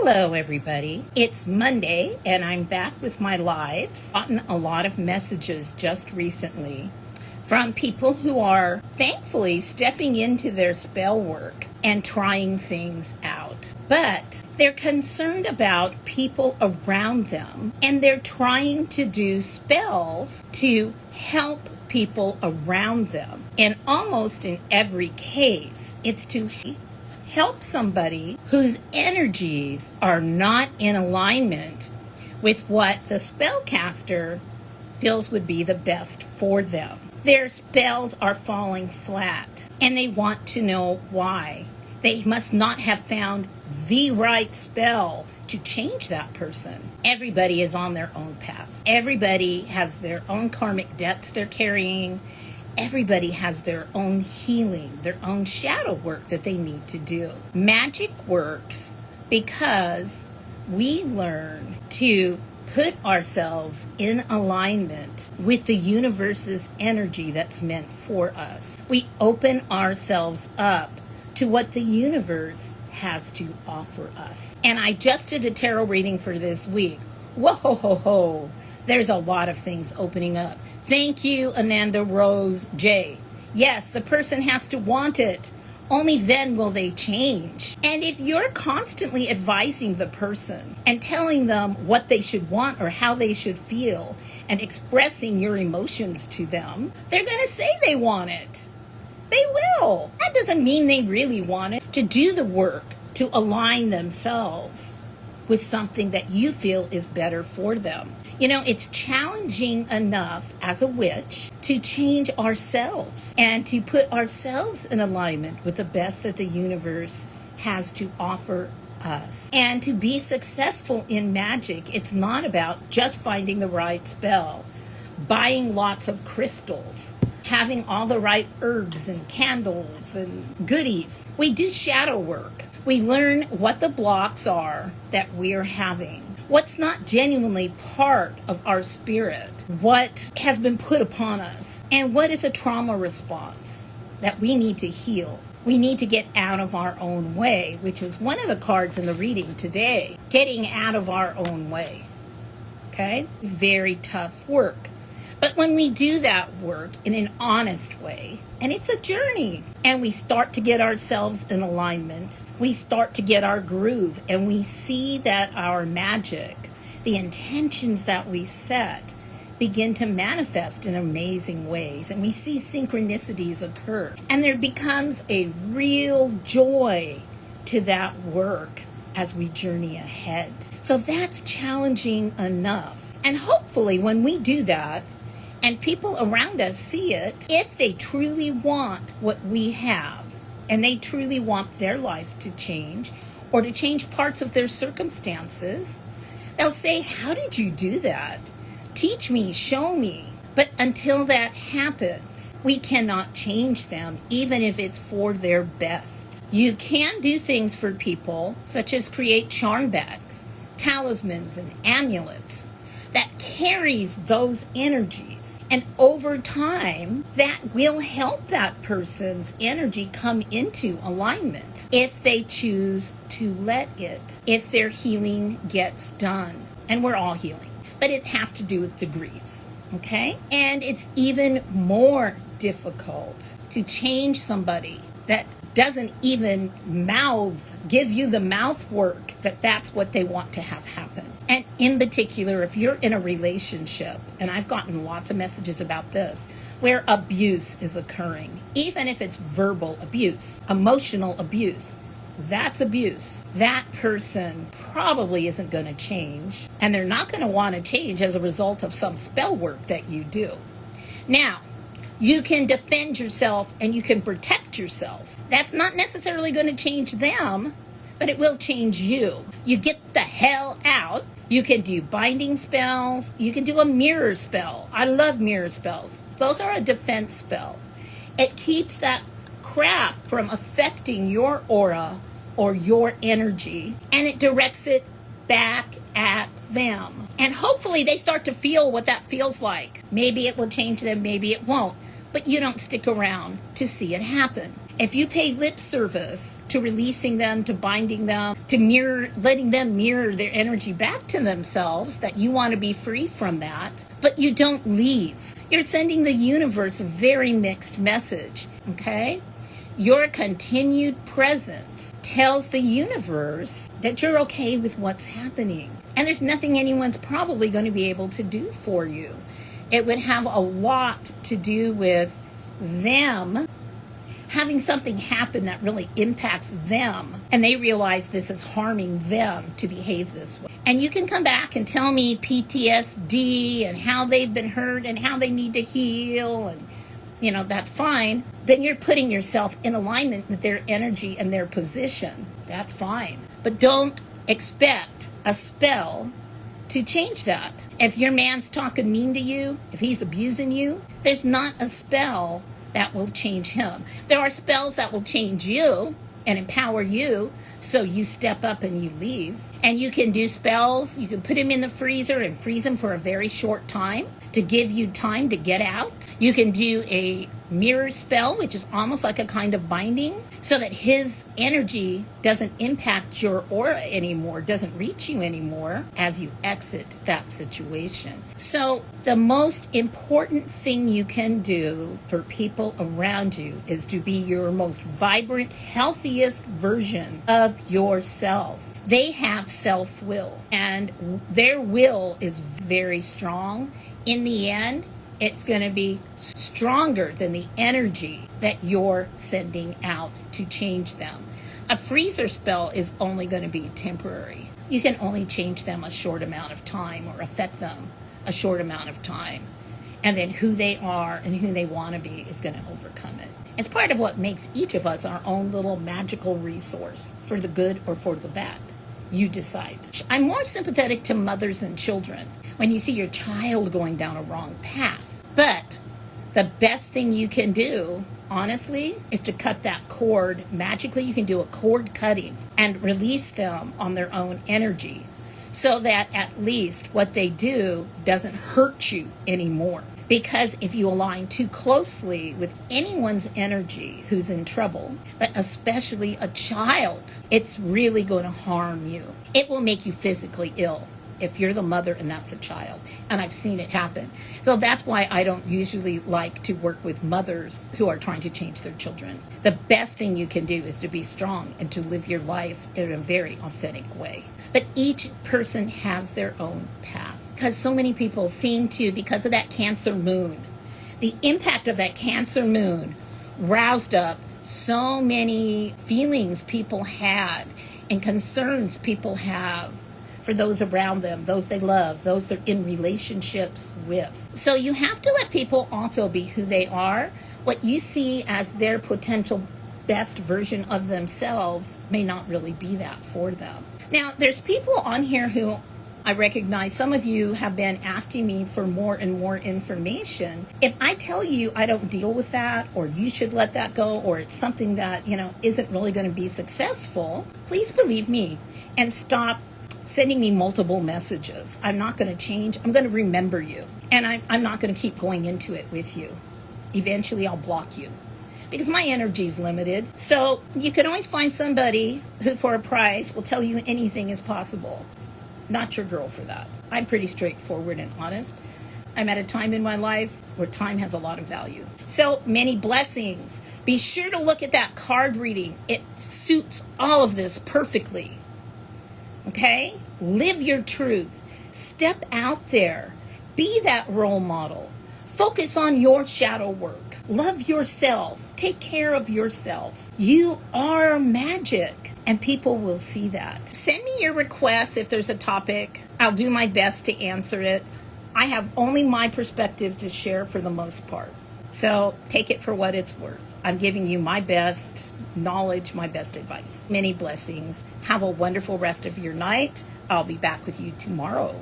Hello, everybody. It's Monday, and I'm back with my lives. I've gotten a lot of messages just recently from people who are thankfully stepping into their spell work and trying things out. But they're concerned about people around them, and they're trying to do spells to help people around them. And almost in every case, it's to help somebody whose energies are not in alignment with what the spellcaster feels would be the best for them. Their spells are falling flat, and they want to know why. They must not have found the right spell to change that person. Everybody is on their own path. Everybody has their own karmic debts they're carrying. Everybody has their own healing, their own shadow work that they need to do. Magic works because we learn to put ourselves in alignment with the universe's energy that's meant for us. We open ourselves up to what the universe has to offer us. And I just did the tarot reading for this week. Whoa, ho, ho, ho. There's a lot of things opening up. Thank you, Ananda Rose J. Yes, the person has to want it. Only then will they change. And if you're constantly advising the person and telling them what they should want or how they should feel and expressing your emotions to them, they're going to say they want it. They will. That doesn't mean they really want it. To do the work, to align themselves with something that you feel is better for them. You know, it's challenging enough as a witch to change ourselves and to put ourselves in alignment with the best that the universe has to offer us. And to be successful in magic, it's not about just finding the right spell, buying lots of crystals, having all the right herbs and candles and goodies. We do shadow work. We learn what the blocks are that we're having, what's not genuinely part of our spirit, what has been put upon us, and what is a trauma response that we need to heal. We need to get out of our own way, which is one of the cards in the reading today, getting out of our own way. Okay? Very tough work. But when we do that work in an honest way, and it's a journey, and we start to get ourselves in alignment, we start to get our groove, and we see that our magic, the intentions that we set, begin to manifest in amazing ways, and we see synchronicities occur. And there becomes a real joy to that work as we journey ahead. So that's challenging enough. And hopefully when we do that, and people around us see it, if they truly want what we have, and they truly want their life to change, or to change parts of their circumstances, they'll say, how did you do that? Teach me, show me. But until that happens, we cannot change them, even if it's for their best. You can do things for people, such as create charm bags, talismans, and amulets, that carries those energies. And over time, that will help that person's energy come into alignment if they choose to let it, if their healing gets done. And we're all healing, but it has to do with degrees, okay? And it's even more difficult to change somebody that doesn't even give you the mouth work that that's what they want to have happen. And in particular, if you're in a relationship, and I've gotten lots of messages about this, where abuse is occurring, even if it's verbal abuse, emotional abuse, that's abuse. That person probably isn't going to change, and they're not going to want to change as a result of some spell work that you do. Now, you can defend yourself and you can protect yourself. That's not necessarily going to change them, but it will change you. You get the hell out. You can do binding spells. You can do a mirror spell. I love mirror spells. Those are a defense spell. It keeps that crap from affecting your aura or your energy, and it directs it back at them. And hopefully they start to feel what that feels like. Maybe it will change them, maybe it won't. But you don't stick around to see it happen. If you pay lip service to releasing them, to binding them, to letting them mirror their energy back to themselves, that you want to be free from that, but you don't leave, you're sending the universe a very mixed message, okay? Your continued presence tells the universe that you're okay with what's happening. And there's nothing anyone's probably going to be able to do for you. It would have a lot to do with them having something happen that really impacts them, and they realize this is harming them to behave this way. And you can come back and tell me PTSD and how they've been hurt and how they need to heal, and that's fine. Then you're putting yourself in alignment with their energy and their position. That's fine. But don't expect a spell to change that. If your man's talking mean to you, if he's abusing you, there's not a spell that will change him. There are spells that will change you and empower you, so you step up and you leave. And you can do spells, you can put him in the freezer and freeze him for a very short time to give you time to get out. You can do a mirror spell, which is almost like a kind of binding, so that his energy doesn't impact your aura anymore, doesn't reach you anymore as you exit that situation. So the most important thing you can do for people around you is to be your most vibrant, healthiest version of yourself. They have self-will, and their will is very strong. In the end, it's going to be stronger than the energy that you're sending out to change them. A freezer spell is only going to be temporary. You can only change them a short amount of time or affect them a short amount of time. And then who they are and who they want to be is going to overcome it. It's part of what makes each of us our own little magical resource, for the good or for the bad. You decide. I'm more sympathetic to mothers and children when you see your child going down a wrong path. But the best thing you can do, honestly, is to cut that cord. Magically, you can do a cord cutting and release them on their own energy, so that at least what they do doesn't hurt you anymore. Because if you align too closely with anyone's energy who's in trouble, but especially a child, it's really going to harm you. It will make you physically ill if you're the mother and that's a child. And I've seen it happen. So that's why I don't usually like to work with mothers who are trying to change their children. The best thing you can do is to be strong and to live your life in a very authentic way. But each person has their own path. Because so many people seem to, because of that Cancer moon, the impact of that Cancer moon roused up so many feelings people had and concerns people have for those around them, those they love, those they're in relationships with. So you have to let people also be who they are. What you see as their potential best version of themselves may not really be that for them. Now, there's people on here who I recognize some of you have been asking me for more and more information. If I tell you I don't deal with that, or you should let that go, or it's something that, isn't really going to be successful, please believe me and stop sending me multiple messages. I'm not going to change. I'm going to remember you. And I'm not going to keep going into it with you. Eventually, I'll block you, because my energy is limited. So you can always find somebody who, for a price, will tell you anything is possible. Not your girl for that. I'm pretty straightforward and honest. I'm at a time in my life where time has a lot of value. So many blessings. Be sure to look at that card reading. It suits all of this perfectly. Okay? Live your truth. Step out there. Be that role model. Focus on your shadow work. Love yourself. Take care of yourself. You are magic, and people will see that. Send me your requests if there's a topic. I'll do my best to answer it. I have only my perspective to share for the most part. So take it for what it's worth. I'm giving you my best knowledge, my best advice. Many blessings. Have a wonderful rest of your night. I'll be back with you tomorrow.